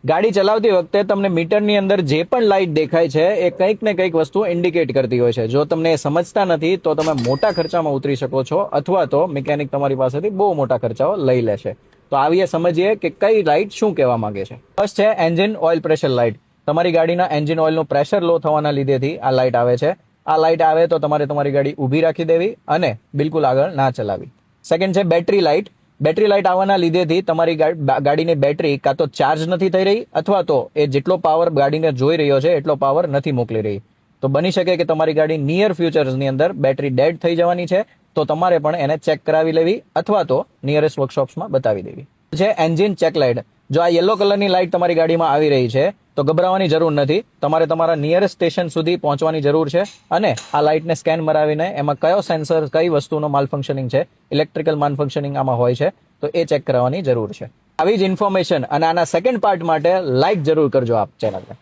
ગાડી ચલાવતી વખતે તમને મીટરની અંદર જે પણ લાઇટ દેખાય છે એ કંઈક ને કંઈક વસ્તુ ઇન્ડિકેટ કરતી હોય છે. જો તમને એ સમજતા નથી તો તમે મોટા ખર્ચામાં ઉતરી શકો છો, અથવા તો મિકેનિક તમારી પાસેથી બહુ મોટા ખર્ચાઓ લઈ લેશે. તો આવીએ સમજીએ કે કઈ લાઇટ શું કહેવા માંગે છે. ફર્સ્ટ છે એન્જિન ઓઇલ પ્રેશર લાઇટ. તમારી ગાડીના એન્જિન ઓઇલનું પ્રેશર લો થવાના લીધેથી આ લાઇટ આવે છે. આ લાઇટ આવે તો તમારે તમારી ગાડી ઊભી રાખી દેવી અને બિલકુલ આગળ ના ચલાવી. સેકન્ડ છે બેટરી લાઇટ. બેટરી લાઇટ આવવાના લીધેથી તમારી ગાડીની બેટરી કાં તો ચાર્જ નથી થઈ રહી, અથવા તો એ જેટલો પાવર ગાડીને જોઈ રહ્યો છે એટલો પાવર નથી મોકલી રહી. તો બની શકે કે તમારી ગાડી નિયર ફ્યુચર્સની અંદર બેટરી ડેડ થઈ જવાની છે. તો તમારે પણ એને ચેક કરાવી લેવી અથવા તો નિયરેસ્ટ વર્કશોપ્સમાં બતાવી દેવી. છે એન્જિન ચેક લાઇટ. જો આ યલો કલરની લાઇટ તમારી ગાડીમાં આવી રહી છે તો ગભરાવાની જરૂર નથી. તમારે તમારા નિયરેસ્ટ સ્ટેશન સુધી પહોંચવાની જરૂર છે અને આ લાઇટને સ્કેન મરાવીને એમાં કયો સેન્સર, કઈ વસ્તુનો માલફંક્શનિંગ છે, ઇલેક્ટ્રિકલ માલફંક્શનિંગ આમાં હોય છે, તો એ ચેક કરાવવાની જરૂર છે. આવી જ ઇન્ફોર્મેશન અને આના સેકન્ડ પાર્ટ માટે લાઇક જરૂર કરજો આપ ચેનલને.